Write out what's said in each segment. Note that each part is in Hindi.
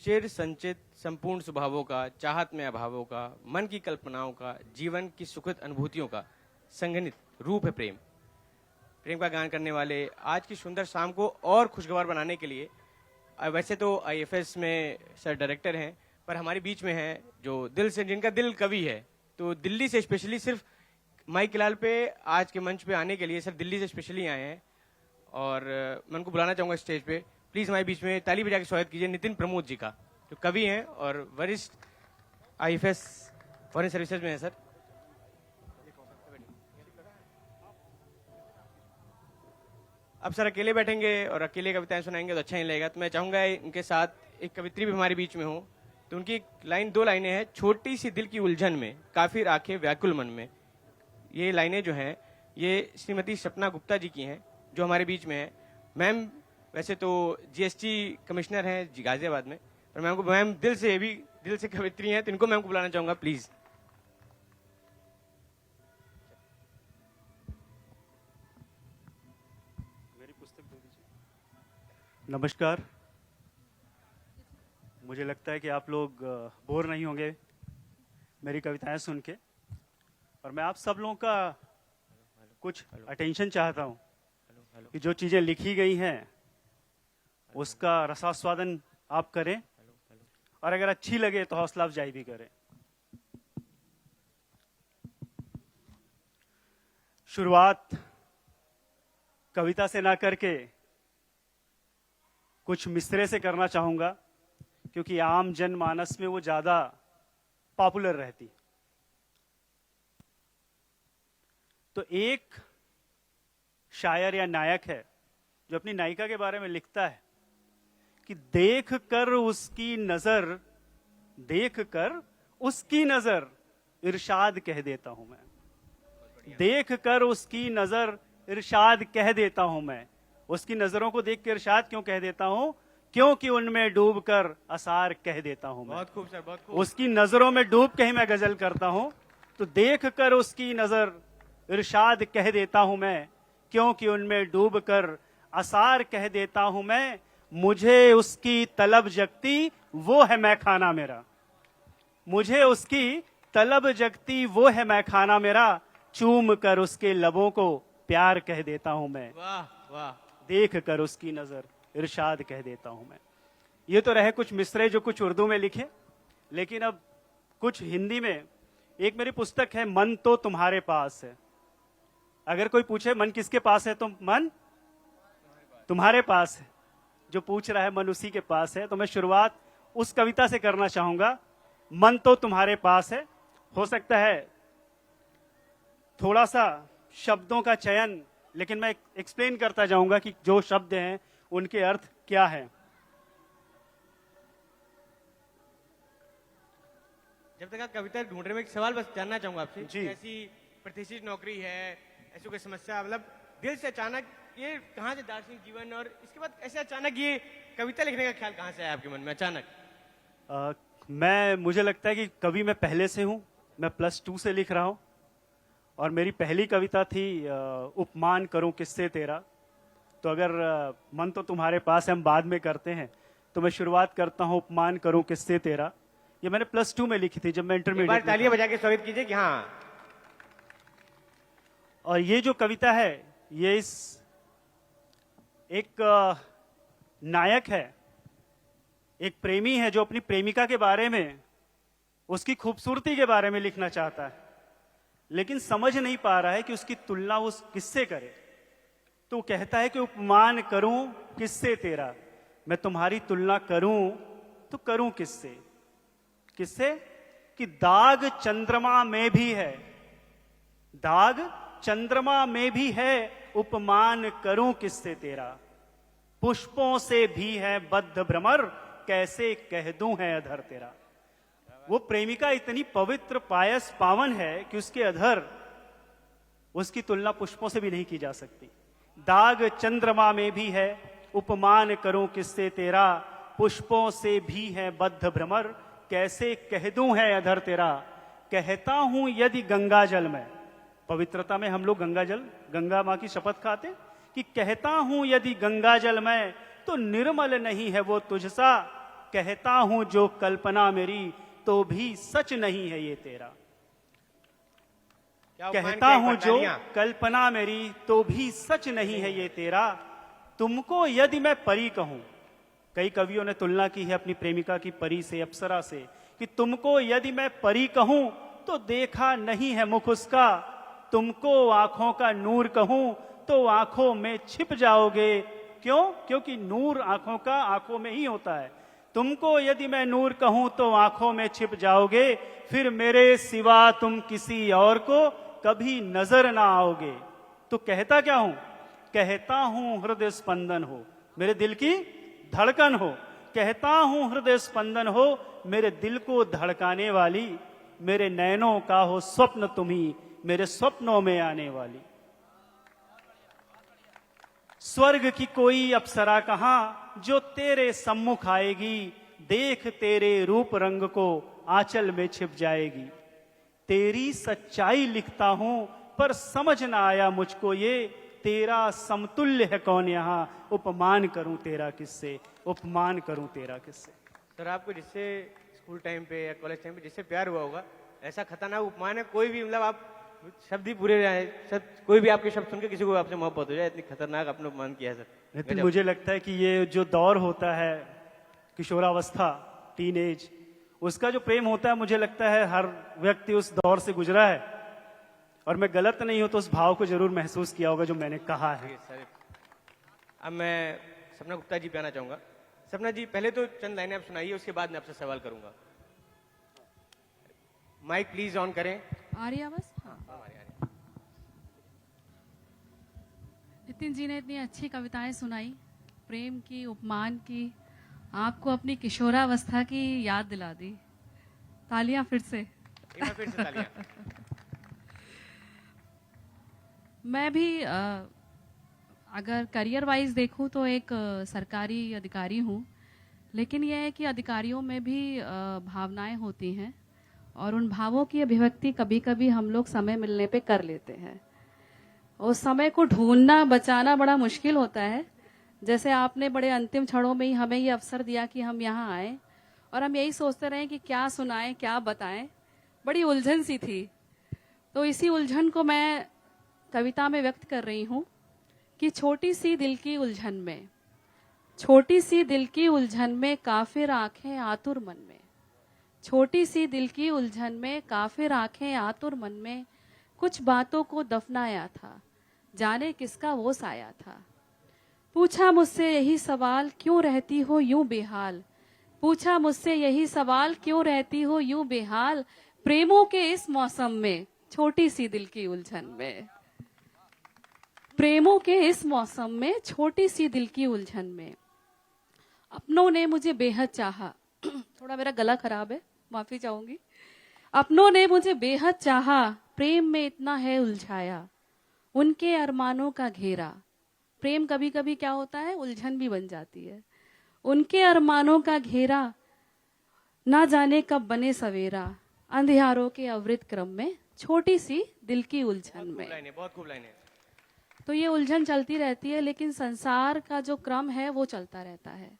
चिर संचित संपूर्ण स्वभावों का, चाहत में अभावों का, मन की कल्पनाओं का, जीवन की सुखद अनुभूतियों का संघनित रूप है प्रेम। प्रेम का गान करने वाले आज की सुंदर शाम को और खुशगवार बनाने के लिए वैसे तो आईएफएस में सर डायरेक्टर हैं, पर हमारे बीच में हैं जो दिल से, जिनका दिल कवि है। तो दिल्ली से स्पेशली सिर्फ माइक लाल पे आज के मंच पे आने के लिए सर दिल्ली से स्पेशली आए हैं, और मैं उनको बुलाना चाहूंगा स्टेज पे। प्लीज हमारे बीच में ताली बजा के स्वागत कीजिए नितिन प्रमोद जी का, जो कवि हैं और वरिष्ठ आईएफएस फॉरेन सर्विसेज में है सर। अब सर अकेले बैठेंगे और अकेले कविताएं सुनाएंगे तो अच्छा नहीं लगेगा, तो मैं चाहूंगा इनके साथ एक कवित्री भी हमारे बीच में हो। तो उनकी दो लाइनें हैं, छोटी सी दिल की उलझन में काफी राखे व्याकुल मन में। ये लाइनें जो हैं ये श्रीमती सपना गुप्ता जी की हैं, जो हमारे बीच में है। मैम वैसे तो जीएसटी कमिश्नर हैं गाजियाबाद में, पर मैम को, मैम दिल से कवित्री हैं, तो इनको मैम को बुलाना चाहूंगा प्लीज। मेरी पुस्तक दे दीजिए। नमस्कार, मुझे लगता है कि आप लोग बोर नहीं होंगे मेरी कविताएं सुन के, और मैं आप सब लोगों का कुछ अटेंशन चाहता हूं कि जो चीजें लिखी गई हैं उसका रसास्वादन आप करें, और अगर अच्छी लगे तो हौसला अफजाई भी करें। शुरुआत कविता से ना करके कुछ मिसरे से करना चाहूंगा, क्योंकि आम जनमानस में वो ज्यादा पॉपुलर रहती। तो एक शायर या नायक है जो अपनी नायिका के बारे में लिखता है कि देख कर उसकी नजर इरशाद कह देता हूं मैं। देख कर उसकी नजर इरशाद कह देता हूं मैं। उसकी नजरों को देख कर इरशाद क्यों कह देता हूं? क्योंकि उनमें डूबकर असार कह देता हूं मैं। बहुत खूब सर, बहुत खूब। उसकी नजरों में डूब के ही मैं गजल करता हूं। तो देख कर उसकी नजर इरशाद कह देता हूं मैं, क्योंकि उनमें डूबकर असार कह देता हूं मैं। मुझे उसकी तलब जगती वो है मैं खाना मेरा। मुझे उसकी तलब जगती वो है मैं खाना मेरा। चूम कर उसके लबों को प्यार कह देता हूं मैं। वाह वाह। देख कर उसकी नजर इरशाद कह देता हूं मैं। ये तो रहे कुछ मिसरे जो कुछ उर्दू में लिखे, लेकिन अब कुछ हिंदी में। एक मेरी पुस्तक है मन तो तुम्हारे पास है। अगर कोई पूछे मन किसके पास है, तो मन तुम्हारे पास है। जो पूछ रहा है मन उसी के पास है। तो मैं शुरुआत उस कविता से करना चाहूंगा, मन तो तुम्हारे पास है। हो सकता है थोड़ा सा शब्दों का चयन, लेकिन मैं एक्सप्लेन करता जाऊंगा कि जो शब्द हैं उनके अर्थ क्या है। जब तक आप कविता ढूंढ रहे हैं, एक सवाल बस जानना चाहूंगा आपसे। जी। ऐसी प्रतिष्ठित नौकरी है, ऐसी कोई समस्या, मतलब दिल से अचानक ये कहाँ से दार्शनिक जीवन, और इसके बाद ऐसे अचानक ये कविता लिखने का ख्याल कहाँ से आया आपके मन में अचानक? मुझे लगता है कि कवि मैं पहले से हूं। मैं +2 से लिख रहा हूं, और मेरी पहली कविता थी उपमान करूं किससे तेरा। तो अगर मन तो तुम्हारे पास है हम बाद में करते हैं, तो मैं शुरुआत करता हूं उपमान करूं किससे तेरा। ये मैंने +2 में लिखी थी जब मैं इंटरमीडिएट। तालियां बजा के स्वागत कीजिए कि हाँ। और ये जो कविता है ये एक नायक है, एक प्रेमी है जो अपनी प्रेमिका के बारे में, उसकी खूबसूरती के बारे में लिखना चाहता है, लेकिन समझ नहीं पा रहा है कि उसकी तुलना वो किससे करे। तो कहता है कि उपमान करूं किससे तेरा, मैं तुम्हारी तुलना करूं तो करूं किससे। किससे? कि दाग चंद्रमा में भी है, दाग चंद्रमा में भी है, उपमान करूं किससे तेरा। पुष्पों से भी है बद्ध भ्रमर, कैसे कह दूं है अधर तेरा। वो प्रेमिका इतनी पवित्र पायस पावन है कि उसके अधर, उसकी तुलना पुष्पों से भी नहीं की जा सकती। दाग चंद्रमा में भी है, उपमान करूं किससे तेरा। पुष्पों से भी है बद्ध भ्रमर, कैसे कह दूं है अधर तेरा। कहता हूं यदि गंगा जल में, पवित्रता में हम लोग गंगा मां की शपथ खाते, कि कहता हूं यदि गंगा जल में तो निर्मल नहीं है वो तुझसा। कहता हूं जो कल्पना मेरी तो भी सच नहीं है ये तेरा। क्या उपमान कहता किया हूं जो बरतानिया? कल्पना मेरी तो भी सच नहीं है ये तेरा। तुमको यदि मैं परी कहूं, कई कवियों ने तुलना की है अपनी प्रेमिका की परी से, अप्सरा से, कि तुमको यदि मैं परी कहूं तो देखा नहीं है मुख उसका। तुमको आंखों का नूर कहूं तो आंखों में छिप जाओगे। क्यों? क्योंकि नूर आंखों का आंखों में ही होता है। तुमको यदि मैं नूर कहूं तो आंखों में छिप जाओगे, फिर मेरे सिवा तुम किसी और को कभी नजर ना आओगे। तो कहता क्या हूं? कहता हूं हृदय स्पंदन हो, मेरे दिल की धड़कन हो। कहता हूं हृदय स्पंदन हो, मेरे दिल को धड़काने वाली। मेरे नैनों का हो स्वप्न तुम्ही, मेरे स्वप्नों में आने वाली। स्वर्ग की कोई अप्सरा कहां जो तेरे सम्मुख आएगी। देख तेरे रूप रंग को आंचल में छिप जाएगी। तेरी सच्चाई लिखता हूं पर समझ ना आया मुझको ये। तेरा समतुल्य है कौन यहां, उपमान करूं तेरा किससे, उपमान करूं तेरा किससे। सर आपको जिससे स्कूल टाइम पे या कॉलेज टाइम पे जिससे प्यार हुआ होगा, ऐसा खतरनाक उपमान है कोई भी, मतलब आप शब्द ही पूरे रहे, सब कोई भी आपके शब्द सुन के किसी को आपसे मोहब्बत हो जाए, इतनी खतरनाक आपने उपमान किया है सर। नितिन, गजब। मुझे लगता है कि ये जो दौर होता है किशोरावस्था, टीनेज, उसका जो प्रेम होता है, मुझे लगता है हर व्यक्ति उस दौर से गुजरा है। और मैं गलत नहीं हूं तो उस भाव को जरूर महसूस किया होगा जो मैंने कहा है। सर अब मैं सपना गुप्ता जी पे आना चाहूंगा। सपना जी पहले तो चंद लाइनें आप सुनाइए, उसके बाद मैं आपसे सवाल करूंगा। माइक प्लीज ऑन करें। आ रही आवाज? हाँ। नितिन जी ने इतनी अच्छी कविताएं सुनाई, प्रेम की, उपमान की, आपको अपनी किशोरावस्था की याद दिला दी। तालियां फिर से। एक बार फिर से तालियां। मैं भी अगर करियर वाइज देखूं तो एक सरकारी अधिकारी हूं, लेकिन यह है कि अधिकारियों में भी भावनाएं होती हैं और उन भावों की अभिव्यक्ति कभी कभी हम लोग समय मिलने पे कर लेते हैं। उस समय को ढूंढना, बचाना बड़ा मुश्किल होता है। जैसे आपने बड़े अंतिम क्षणों में ही हमें ये अवसर दिया कि हम यहाँ आए और हम यही सोचते रहे कि क्या सुनाएं, क्या बताएं। बड़ी उलझन सी थी, तो इसी उलझन को मैं कविता में व्यक्त कर रही हूँ कि छोटी सी दिल की उलझन में, छोटी सी दिल की उलझन में काफिर आंखें आतुर मन में। छोटी सी दिल की उलझन में काफिर आंखें आतुर मन में, कुछ बातों को दफनाया था, जाने किसका वो साया था। पूछा मुझसे यही सवाल, क्यों रहती हो यूं बेहाल। पूछा मुझसे यही सवाल, क्यों रहती हो यूं बेहाल। प्रेमों के इस मौसम में, छोटी सी दिल की उलझन में। प्रेमों के इस मौसम में, छोटी सी दिल की उलझन में। अपनों ने मुझे बेहद चाहा। थोड़ा मेरा गला खराब है, माफी चाहूंगी। अपनों ने मुझे बेहद चाहा, प्रेम में इतना है उलझाया। उनके अरमानों का घेरा। प्रेम कभी कभी क्या होता है, उलझन भी बन जाती है। उनके अरमानों का घेरा, ना जाने कब बने सवेरा। अंधियारों के अवृत क्रम में, छोटी सी दिल की उलझन में। बहुत खूब लाइनें। तो ये उलझन चलती रहती है, लेकिन संसार का जो क्रम है वो चलता रहता है।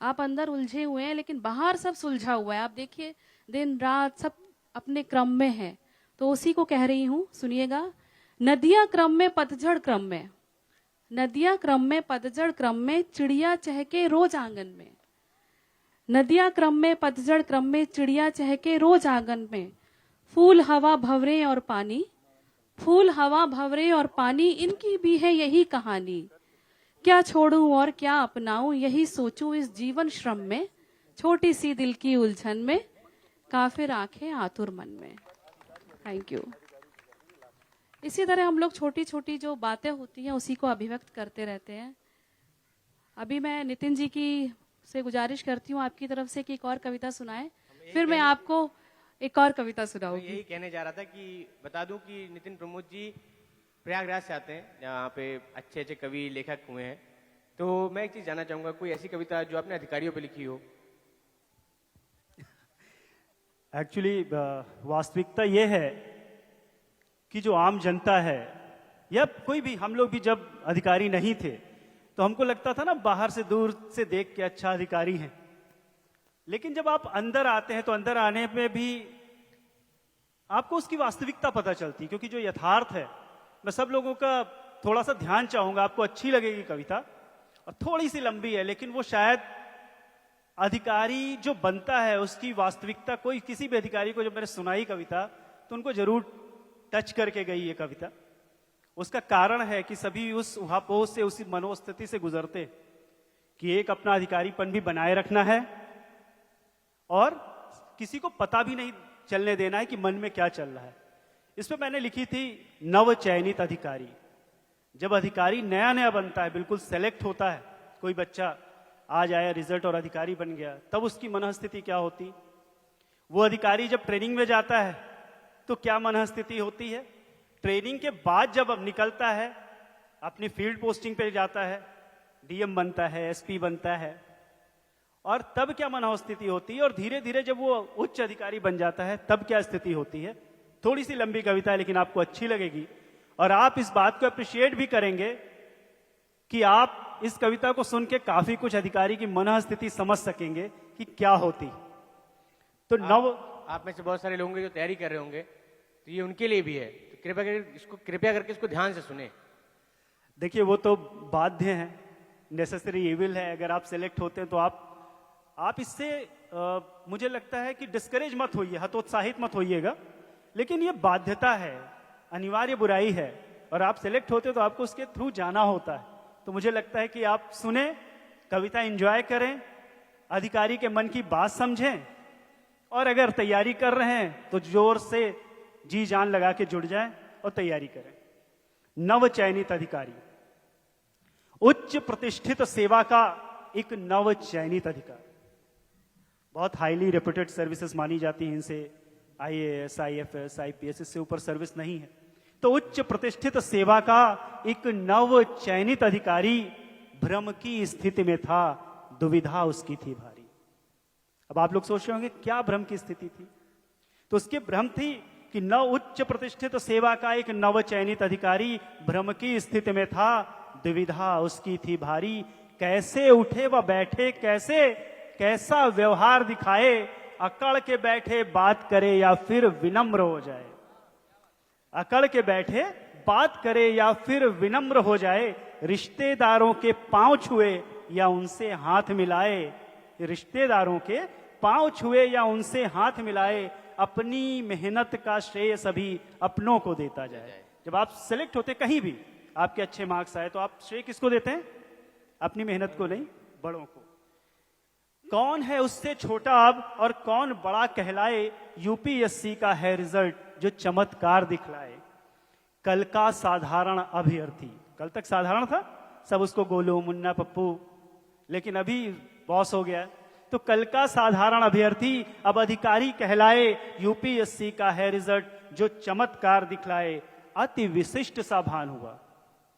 आप अंदर उलझे हुए हैं लेकिन बाहर सब सुलझा हुआ है। आप देखिए दिन रात सब अपने क्रम में है। तो उसी को कह रही हूं, सुनिएगा। नदियां क्रम में, पतझड़ क्रम में। नदियां क्रम में, पतझड़ क्रम में, चिड़िया चहके रोज आंगन में। नदियां क्रम में, पतझड़ क्रम में, चिड़िया चहके रोज आंगन में। फूल हवा भंवरे और पानी, फूल हवा भंवरे और पानी, इनकी भी है यही कहानी। क्या छोड़ूं और क्या अपनाऊं, यही सोचूं इस जीवन श्रम में। छोटी सी दिल की उलझन में, काफिर आंखें आतुर मन में। Thank you. इसी तरह हम लोग छोटी छोटी जो बातें होती हैं उसी को अभिव्यक्त करते रहते हैं। अभी मैं नितिन जी की से गुजारिश करती हूँ आपकी तरफ से कि एक और कविता सुनाएं, फिर मैं आपको एक और कविता सुनाऊंगी। यही कहने जा रहा था कि बता दूं कि नितिन प्रमोद जी प्रयागराज से आते हैं, जहाँ पे अच्छे अच्छे कवि लेखक हुए हैं। तो मैं एक चीज जानना चाहूंगा, कोई ऐसी कविता जो आपने अधिकारियों पे लिखी हो? एक्चुअली वास्तविकता ये है कि जो आम जनता है या कोई भी, हम लोग भी जब अधिकारी नहीं थे तो हमको लगता था ना, बाहर से दूर से देख के अच्छा अधिकारी है। लेकिन जब आप अंदर आते हैं तो अंदर आने में भी आपको उसकी वास्तविकता पता चलती है, क्योंकि जो यथार्थ है, मैं सब लोगों का थोड़ा सा ध्यान चाहूंगा, आपको अच्छी लगेगी कविता और थोड़ी सी लंबी है, लेकिन वो शायद अधिकारी जो बनता है उसकी वास्तविकता, कोई किसी भी अधिकारी को जब मैंने सुनाई कविता तो उनको जरूर टच करके गई ये कविता। उसका कारण है कि सभी उस उहापोह से, उसी मनोस्थिति से गुजरते कि एक अपना अधिकारीपन भी बनाए रखना है और किसी को पता भी नहीं चलने देना है कि मन में क्या चल रहा है। इसमें मैंने लिखी थी नव चयनित अधिकारी। जब अधिकारी नया नया बनता है, बिल्कुल सेलेक्ट होता है, कोई बच्चा आज आया रिजल्ट और अधिकारी बन गया, तब उसकी मनःस्थिति क्या होती। वो अधिकारी जब ट्रेनिंग में जाता है तो क्या मनःस्थिति होती है। ट्रेनिंग के बाद जब अब निकलता है, अपनी फील्ड पोस्टिंग पे जाता है, डीएम बनता है, एसपी बनता है, और तब क्या मनोस्थिति होती है, और धीरे धीरे जब वो उच्च अधिकारी बन जाता है तब क्या स्थिति होती है। थोड़ी सी लंबी कविता है लेकिन आपको अच्छी लगेगी और आप इस बात को अप्रिशिएट भी करेंगे कि आप इस कविता को सुन के काफी कुछ अधिकारी की मनःस्थिति समझ सकेंगे कि क्या होती। तो आप में से बहुत सारे लोग जो तैयारी कर रहे होंगे तो ये उनके लिए भी है, तो कृपया करके इसको ध्यान से सुने। देखिए, वो तो बाध्य है, नेसेसरी इविल है। अगर आप सिलेक्ट होते हैं तो आप इससे मुझे लगता है कि डिस्करेज मत होइए, हतोत्साहित मत होइएगा, लेकिन ये बाध्यता है, अनिवार्य बुराई है, और आप सिलेक्ट होते तो आपको उसके थ्रू जाना होता है। तो मुझे लगता है कि आप सुने, कविता एंजॉय करें, अधिकारी के मन की बात समझें, और अगर तैयारी कर रहे हैं तो जोर से जी जान लगा के जुड़ जाएं और तैयारी करें। नव चयनित अधिकारी, उच्च प्रतिष्ठित सेवा का एक नव चयनित अधिकारी, बहुत हाईली रेप्यूटेड सर्विसेज मानी जाती हैं इनसे, आईएएस, आईएफएस, आईपीएस, इससे ऊपर सर्विस नहीं है। तो उच्च प्रतिष्ठित सेवा का एक नव चयनित अधिकारी भ्रम की स्थिति में था, दुविधा उसकी थी भारी। अब आप लोग सोच रहे होंगे क्या भ्रम की स्थिति थी, तो उसके भ्रम थी कि न उच्च प्रतिष्ठित सेवा का एक नव चयनित अधिकारी भ्रम की स्थिति में था, दुविधा उसकी थी भारी। कैसे उठे व बैठे, कैसा व्यवहार दिखाए, अकड़ के बैठे बात करे या फिर विनम्र हो जाए। अकड़ के बैठे बात करे या फिर विनम्र हो जाए, रिश्तेदारों के पांव छुए या उनसे हाथ मिलाए, रिश्तेदारों के पांव छुए या उनसे हाथ मिलाए, अपनी मेहनत का श्रेय सभी अपनों को देता जाए। जब आप सिलेक्ट होते कहीं भी, आपके अच्छे मार्क्स आए, तो आप श्रेय किसको देते हैं? अपनी मेहनत को नहीं, बड़ों को। कौन है उससे छोटा अब और कौन बड़ा कहलाए, यूपीएससी का है रिजल्ट जो चमत्कार दिखलाए। कल का साधारण अभ्यर्थी, कल तक साधारण था, सब उसको गोलू, मुन्ना, पप्पू, लेकिन अभी बॉस हो गया। तो कल का साधारण अभ्यर्थी अब अधिकारी कहलाए, यूपीएससी का है रिजल्ट जो चमत्कार दिखलाए। अति विशिष्ट सा भान हुआ।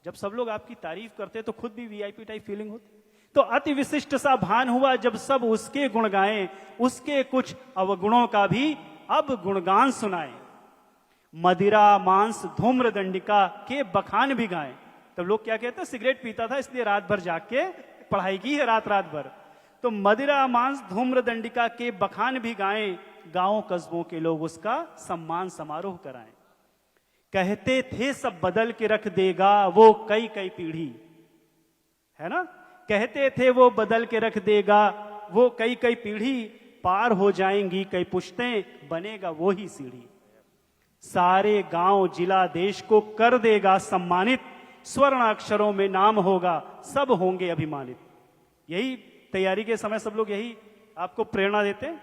जब सब लोग आपकी तारीफ करते तो खुद भी वीआईपी टाइप फीलिंग होती। तो अति विशिष्ट सा भान हुआ जब सब उसके गुण गाएं, उसके कुछ अवगुणों का भी अब गुणगान सुनाएं। मदिरा, मांस, धूम्र दंडिका के बखान भी गाएं। तब लोग क्या कहते हैं? सिगरेट पीता था इसलिए रात भर जाग के पढ़ाई की है, रात भर। तो मदिरा, मांस, धूम्र दंडिका के बखान भी गाएं, गांव कस्बों के लोग उसका सम्मान समारोह कराएं। कहते थे सब बदल के रख देगा वो कई कई पीढ़ी, है ना? कहते थे वो बदल के रख देगा वो कई कई पीढ़ी, पार हो जाएंगी कई पुश्तें, बनेगा वो ही सीढ़ी। सारे गांव जिला देश को कर देगा सम्मानित, स्वर्ण अक्षरों में नाम होगा, सब होंगे अभिमानित। यही तैयारी के समय सब लोग यही आपको प्रेरणा देते हैं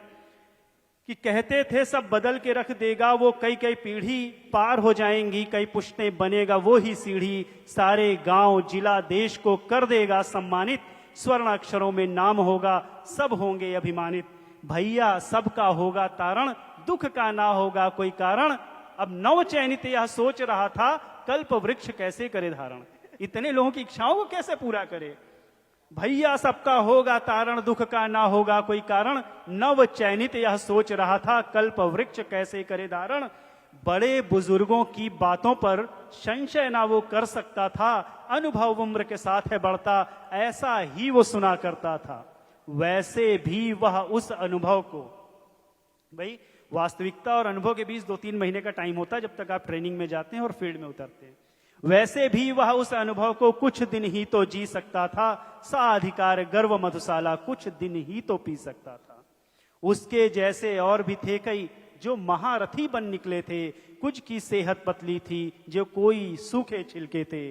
कि कहते थे सब बदल के रख देगा वो कई कई पीढ़ी, पार हो जाएंगी कई पुश्तें, बनेगा वो ही सीढ़ी। सारे गांव जिला देश को कर देगा सम्मानित, स्वर्ण अक्षरों में नाम होगा, सब होंगे अभिमानित। भैया सबका होगा तारण, दुख का ना होगा कोई कारण। अब नव चयनित यह सोच रहा था, कल्प वृक्ष कैसे करे धारण। इतने लोगों की इच्छाओं को कैसे पूरा करे। भैया सबका होगा तारण, दुख का ना होगा कोई कारण। नव चयनित यह सोच रहा था, कल्प वृक्ष कैसे करे धारण। बड़े बुजुर्गों की बातों पर संशय ना वो कर सकता था, अनुभव उम्र के साथ है बढ़ता, ऐसा ही वो सुना करता था। वैसे भी वह उस अनुभव को, भाई वास्तविकता और अनुभव के बीच 2-3 महीने का टाइम होता है जब तक आप ट्रेनिंग में जाते हैं और फील्ड में उतरते हैं। वैसे भी वह उस अनुभव को कुछ दिन ही तो जी सकता था, साधिकार गर्व मधुशाला कुछ दिन ही तो पी सकता था। उसके जैसे और भी थे कई जो महारथी बन निकले थे, कुछ की सेहत पतली थी जो कोई सूखे छिलके थे।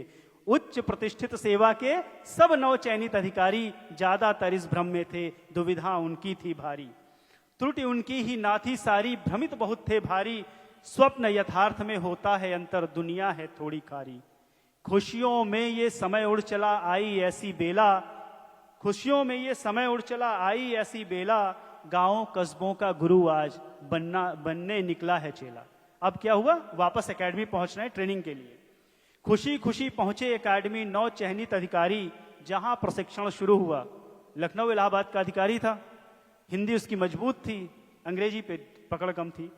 उच्च प्रतिष्ठित सेवा के सब नवचयनित अधिकारी ज्यादातर इस भ्रम में थे, दुविधा उनकी थी भारी। त्रुटि उनकी ही ना थी सारी, भ्रमित बहुत थे भारी। स्वप्न यथार्थ में होता है अंतर, दुनिया है थोड़ी खारी। खुशियों में ये समय उड़ चला आई ऐसी बेला, खुशियों में ये समय उड़ चला आई ऐसी बेला। गांवों कस्बों का गुरु आज बनने निकला है चेला। अब क्या हुआ, वापस एकेडमी पहुंचना है ट्रेनिंग के लिए। खुशी खुशी पहुंचे एकेडमी नवचयनित अधिकारी, जहां प्रशिक्षण शुरू हुआ। लखनऊ इलाहाबाद का अधिकारी था, हिंदी उसकी मजबूत थी, अंग्रेजी पे पकड़ कम थी।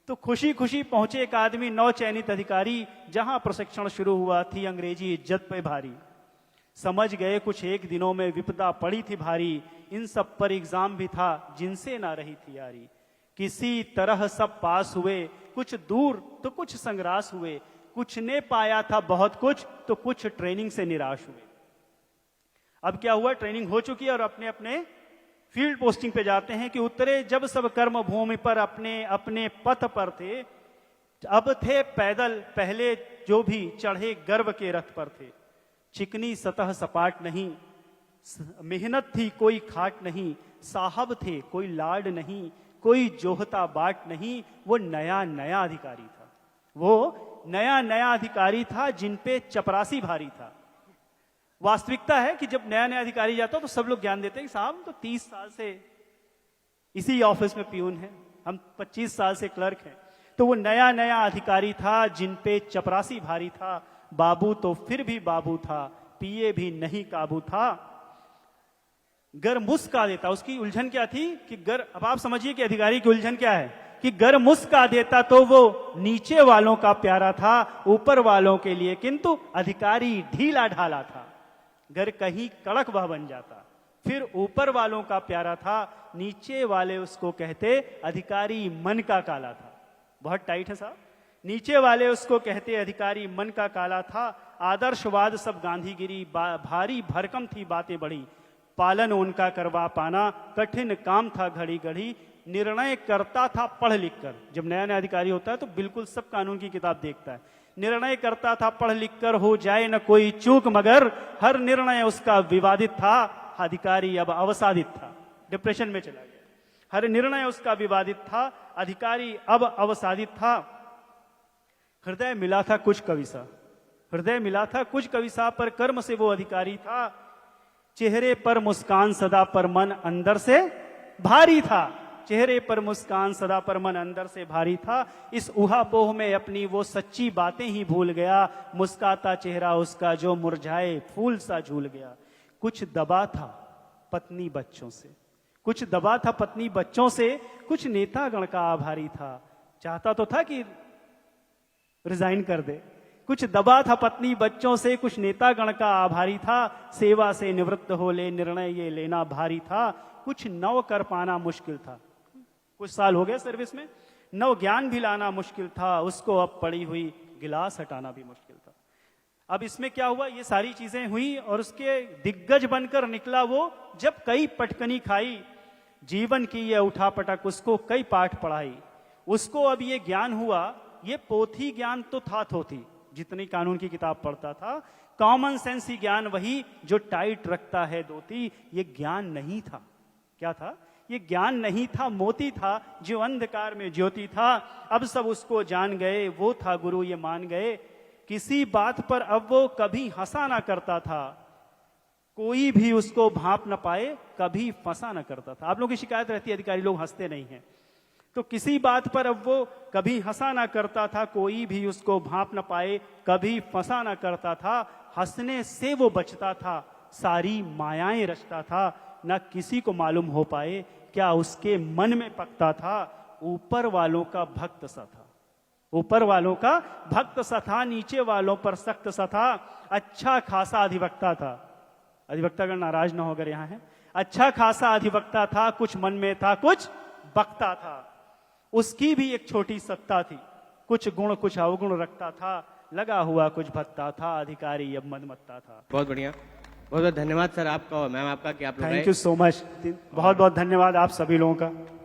तो खुशी खुशी पहुंचे एक आदमी नवचयनित अधिकारी, जहां प्रशिक्षण शुरू हुआ थी अंग्रेजी इज्जत पे भारी। समझ गए कुछ एक दिनों में विपदा पड़ी थी भारी, इन सब पर एग्जाम भी था जिनसे ना रही थी यारी। किसी तरह सब पास हुए, कुछ दूर तो कुछ संग्रास हुए। कुछ ने पाया था बहुत कुछ, तो कुछ ट्रेनिंग से निराश हुए। अब क्या हुआ, ट्रेनिंग हो चुकी है और अपने अपने फील्ड पोस्टिंग पे जाते हैं कि उतरे जब सब कर्म भूमि पर अपने अपने पथ पर थे। अब थे पैदल पहले जो भी चढ़े गर्व के रथ पर थे। चिकनी सतह सपाट नहीं, मेहनत थी कोई खाट नहीं। साहब थे कोई लाड नहीं, कोई जोहता बाट नहीं। वो नया नया अधिकारी था, वो नया नया अधिकारी था जिन पे चपरासी भारी था। वास्तविकता है कि जब नया नया अधिकारी जाता हो तो सब लोग ज्ञान देते हैं कि साहब हम तो 30 साल से इसी ऑफिस में पियून हैं, हम 25 साल से क्लर्क हैं। तो वो नया नया अधिकारी था जिन पे चपरासी भारी था। बाबू तो फिर भी बाबू था, पिए भी नहीं काबू था। गर मुस्का देता, उसकी उलझन क्या थी कि गर, अब आप समझिए कि अधिकारी की उलझन क्या है कि गर मुस्का देता तो वो नीचे वालों का प्यारा था, ऊपर वालों के लिए किंतु अधिकारी ढीला ढाला था। गर कहीं कड़क वह बन जाता, फिर ऊपर वालों का प्यारा था, नीचे वाले उसको कहते अधिकारी मन का काला था। बहुत टाइट है साहब। नीचे वाले उसको कहते अधिकारी मन का काला था। आदर्शवाद सब गांधीगिरी, भारी भरकम थी बातें बड़ी। पालन उनका करवा पाना कठिन काम था घड़ी घड़ी। निर्णय करता था पढ़ लिख कर। जब नया नया अधिकारी होता है तो बिल्कुल सब कानून की किताब देखता है। निर्णय करता था पढ़ लिख कर, हो जाए न कोई चूक मगर हर निर्णय उसका विवादित था। अधिकारी अब अवसादित था, डिप्रेशन में चला गया। हर निर्णय उसका विवादित था, अधिकारी अब अवसादित था। हृदय मिला था कुछ कविसा, हृदय मिला था कुछ कविसा, पर कर्म से वो अधिकारी था। चेहरे पर मुस्कान सदा पर मन अंदर से भारी था। चेहरे पर मुस्कान सदा पर मन अंदर से भारी था। इस उहापोह में अपनी वो सच्ची बातें ही भूल गया। मुस्काता चेहरा उसका जो मुरझाए फूल सा झूल गया। कुछ दबा था पत्नी बच्चों से, कुछ दबा था पत्नी बच्चों से। कुछ नेतागण का आभारी था, चाहता तो था कि रिजाइन कर दे। कुछ दबा था पत्नी बच्चों से, कुछ नेतागण का आभारी था। सेवा से निवृत्त हो ले निर्णय ये लेना भारी था। कुछ नव कर पाना मुश्किल था, कुछ साल हो गए सर्विस में, नव ज्ञान भी लाना मुश्किल था। उसको अब पड़ी हुई गिलास हटाना भी मुश्किल था। अब इसमें क्या हुआ, ये सारी चीजें हुई और उसके दिग्गज बनकर निकला वो। जब कई पटकनी खाई जीवन की ये उठापटक, उसको कई पाठ पढ़ाई। उसको अब ये ज्ञान हुआ, ये पोथी ज्ञान तो था थोथी, जितनी कानून की किताब पढ़ता था। कॉमन सेंस ही ज्ञान वही जो टाइट रखता है धोती। ये ज्ञान नहीं था, क्या था ये ज्ञान नहीं था, मोती था जो अंधकार में ज्योति था। अब सब उसको जान गए, वो था गुरु ये मान गए। किसी बात पर अब वो कभी हंसा ना करता था, कोई भी उसको भांप न पाए कभी फंसा ना करता था। आप लोगों की शिकायत रहती है अधिकारी लोग हंसते नहीं हैं, तो किसी बात पर अब वो कभी हंसा ना करता था, कोई भी उसको भांप न पाए कभी फंसा ना करता था। हंसने से वो बचता था, सारी मायाएं रचता था, ना किसी को मालूम हो पाए क्या उसके मन में पकता था। ऊपर वालों का भक्त सा था, ऊपर वालों का भक्त सा था, नीचे वालों पर सख्त सा था। अच्छा खासा अधिवक्ता था, अधिवक्तागण नाराज ना हो अगर यहां है। अच्छा खासा अधिवक्ता था, कुछ मन में था, कुछ बकता था। उसकी भी एक छोटी सत्ता थी, कुछ गुण कुछ अवगुण रखता था, लगा हुआ कुछ भत्ता था, अधिकारी अब मदमत्ता था। बहुत बढ़िया, बहुत बहुत धन्यवाद सर आपका और मैम आपका कि आप लोग आए। Thank you so much. बहुत बहुत धन्यवाद आप सभी लोगों का।